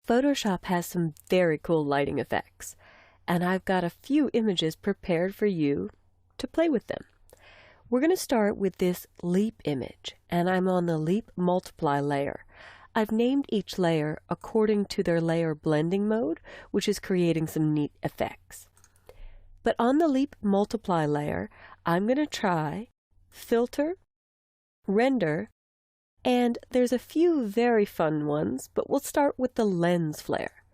Photoshop has some very cool lighting effects, and I've got a few images prepared for you to play with them. We're going to start with this leap image, and I'm on the leap multiply layer. I've named each layer according to their layer blending mode, which is creating some neat effects. But on the leap multiply layer, I'm going to try filter, render, and there's a few very fun ones, but we'll start with the lens flare.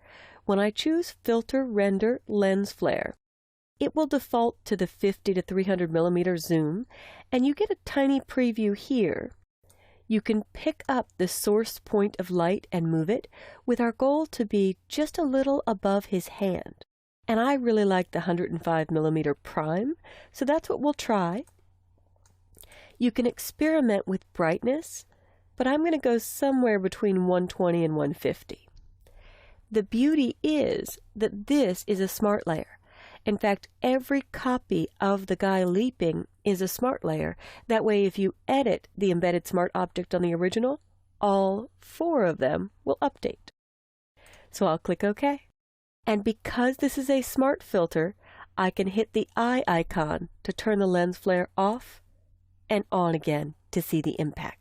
When I choose filter, render, lens flare, it will default to the 50 to 300 millimeter zoom, and you get a tiny preview here. You can pick up the source point of light and move it, with our goal to be just a little above his hand. And I really like the 105 millimeter prime, so that's what we'll try. You can experiment with brightness, but I'm going to go somewhere between 120 and 150. The beauty is that this is a smart layer. In fact, every copy of the guy leaping is a smart layer. That way, if you edit the embedded smart object on the original, all 4 of them will update. So I'll click OK. And because this is a smart filter, I can hit the eye icon to turn the lens flare off and on again to see the impact.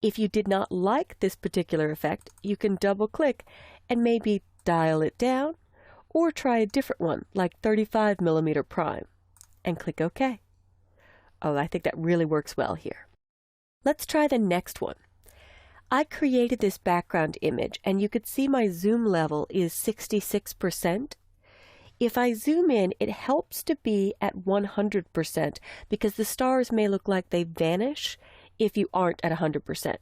If you did not like this particular effect, you can double-click and maybe dial it down, or try a different one, like 35 millimeter prime, and click OK. Oh, I think that really works well here. Let's try the next one. I created this background image, and you could see my zoom level is 66%. If I zoom in, it helps to be at 100% because the stars may look like they vanish if you aren't at 100%.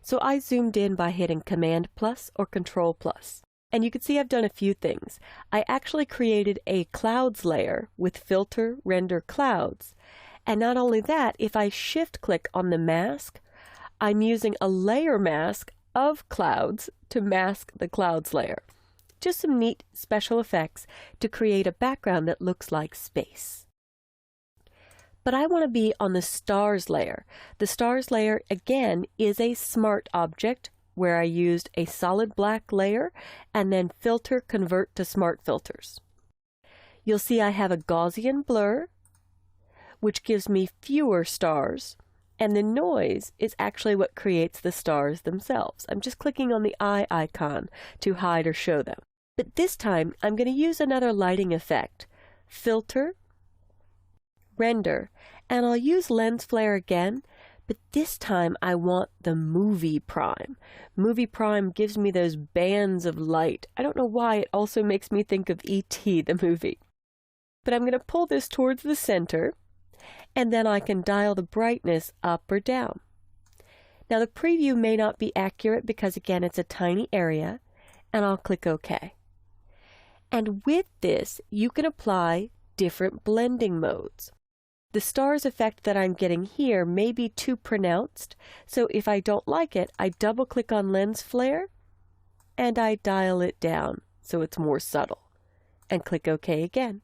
So I zoomed in by hitting Command plus or Control plus. And you can see I've done a few things. I actually created a clouds layer with filter, render clouds. And not only that, if I shift click on the mask, I'm using a layer mask of clouds to mask the clouds layer. Just some neat special effects to create a background that looks like space. But I want to be on the stars layer. The stars layer, again, is a smart object where I used a solid black layer and then filter convert to smart filters. You'll see I have a Gaussian blur, which gives me fewer stars, and the noise is actually what creates the stars themselves. I'm just clicking on the eye icon to hide or show them. But this time I'm going to use another lighting effect, filter, render, and I'll use lens flare again, but this time I want the movie prime. Movie prime gives me those bands of light. I don't know why, it also makes me think of E.T. the movie. But I'm going to pull this towards the center, and then I can dial the brightness up or down. Now the preview may not be accurate because again it's a tiny area, and I'll click OK. And with this you can apply different blending modes. The stars effect that I'm getting here may be too pronounced, so if I don't like it, I double-click on lens flare, and I dial it down so it's more subtle, and click OK again.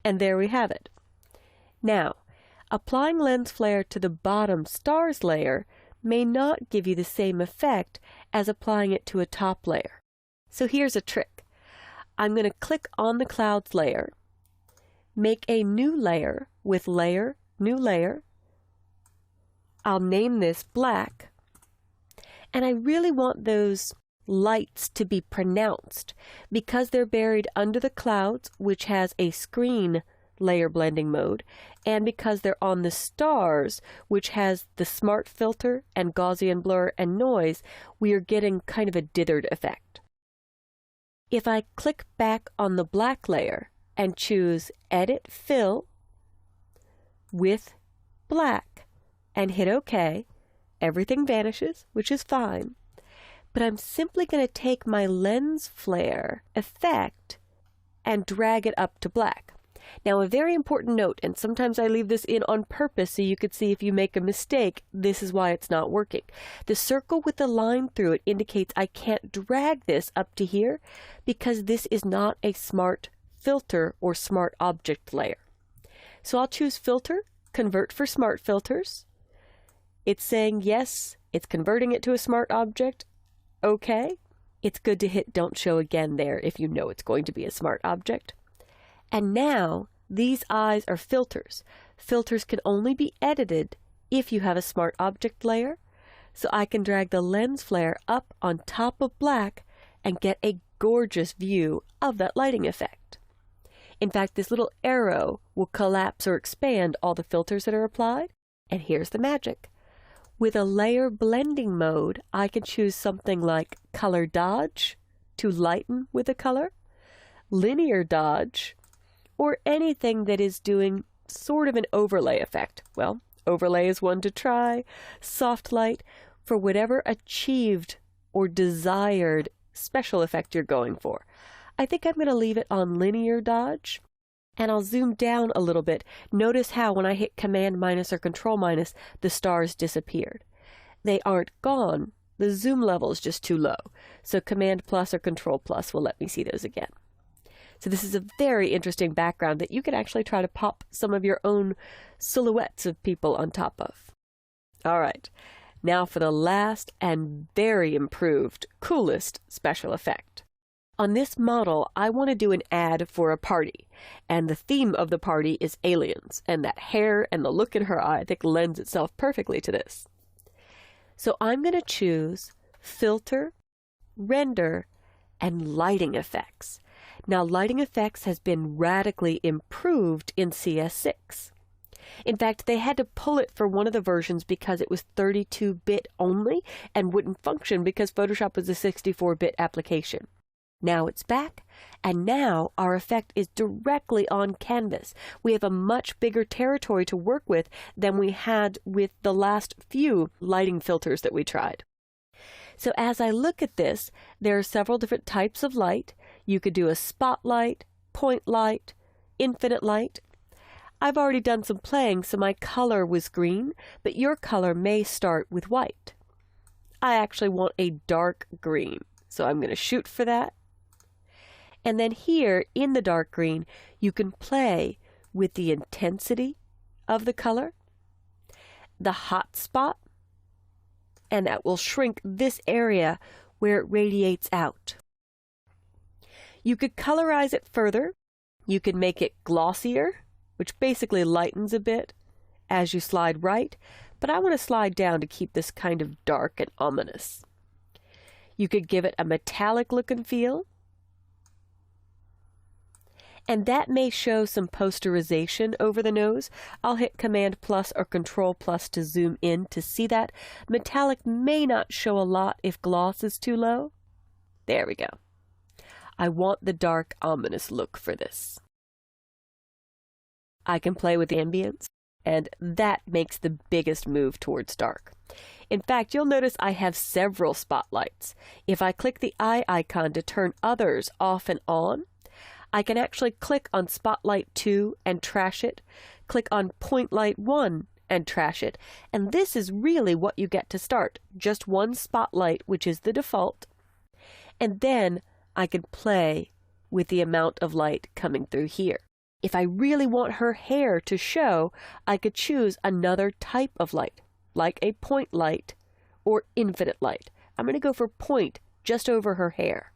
And there we have it. Now, applying lens flare to the bottom stars layer may not give you the same effect as applying it to a top layer. So here's a trick. I'm going to click on the clouds layer, make a new layer with layer, new layer. I'll name this black. And I really want those lights to be pronounced because they're buried under the clouds, which has a screen layer blending mode, and because they're on the stars, which has the smart filter and Gaussian blur and noise, we are getting kind of a dithered effect. If I click back on the black layer and choose Edit Fill with black and hit OK, everything vanishes, which is fine. But I'm simply going to take my lens flare effect and drag it up to black. Now a very important note, and sometimes I leave this in on purpose so you could see if you make a mistake, this is why it's not working. The circle with the line through it indicates I can't drag this up to here because this is not a smart filter or smart object layer. So I'll choose filter, convert for smart filters. It's saying yes, it's converting it to a smart object. OK. It's good to hit Don't Show Again there if you know it's going to be a smart object. And now, these eyes are filters. Filters can only be edited if you have a smart object layer. So I can drag the lens flare up on top of black and get a gorgeous view of that lighting effect. In fact, this little arrow will collapse or expand all the filters that are applied. And here's the magic. With a layer blending mode, I can choose something like color dodge to lighten with a color, linear dodge, or anything that is doing sort of an overlay effect. Well, overlay is one to try, soft light for whatever achieved or desired special effect you're going for. I think I'm going to leave it on linear dodge. And I'll zoom down a little bit. Notice how when I hit Command minus or Control minus, the stars disappeared. They aren't gone. The zoom level is just too low. So Command plus or Control plus will let me see those again. So this is a very interesting background that you can actually try to pop some of your own silhouettes of people on top of. All right, now for the last and very improved, coolest special effect. On this model, I want to do an ad for a party, and the theme of the party is aliens, and that hair and the look in her eye, I think, lends itself perfectly to this. So I'm going to choose Filter, Render, and Lighting Effects. Now, Lighting Effects has been radically improved in CS6. In fact, they had to pull it for one of the versions because it was 32-bit only and wouldn't function because Photoshop was a 64-bit application. Now it's back, and now our effect is directly on canvas. We have a much bigger territory to work with than we had with the last few lighting filters that we tried. So as I look at this, there are several different types of light. You could do a spotlight, point light, infinite light. I've already done some playing, so my color was green, but your color may start with white. I actually want a dark green, so I'm going to shoot for that. And then here in the dark green, you can play with the intensity of the color, the hot spot, and that will shrink this area where it radiates out. You could colorize it further. You could make it glossier, which basically lightens a bit as you slide right, but I want to slide down to keep this kind of dark and ominous. You could give it a metallic look and feel. And that may show some posterization over the nose. I'll hit Command plus or Control plus to zoom in to see that. Metallic may not show a lot if gloss is too low. There we go. I want the dark, ominous look for this. I can play with the ambience, and that makes the biggest move towards dark. In fact, you'll notice I have several spotlights. If I click the eye icon to turn others off and on, I can actually click on Spotlight 2 and trash it, click on Point Light 1 and trash it, and this is really what you get to start. Just one spotlight, which is the default, and then I can play with the amount of light coming through here. If I really want her hair to show, I could choose another type of light, like a point light or infinite light. I'm going to go for point just over her hair.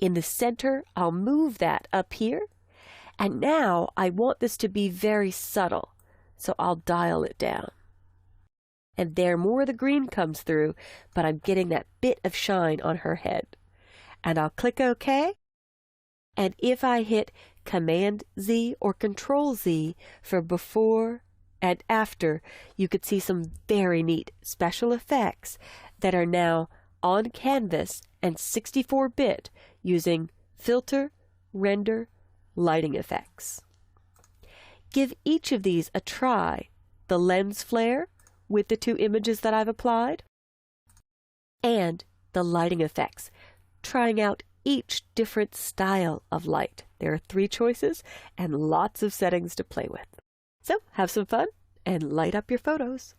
In the center, I'll move that up here, and now I want this to be very subtle, so I'll dial it down. And there more of the green comes through, but I'm getting that bit of shine on her head. And I'll click OK, and if I hit Command Z or Control Z for before and after, you could see some very neat special effects that are now on canvas and 64-bit using Filter, Render, Lighting Effects. Give each of these a try, the lens flare with the two images that I've applied, and the lighting effects, trying out each different style of light. There are 3 choices and lots of settings to play with. So have some fun and light up your photos.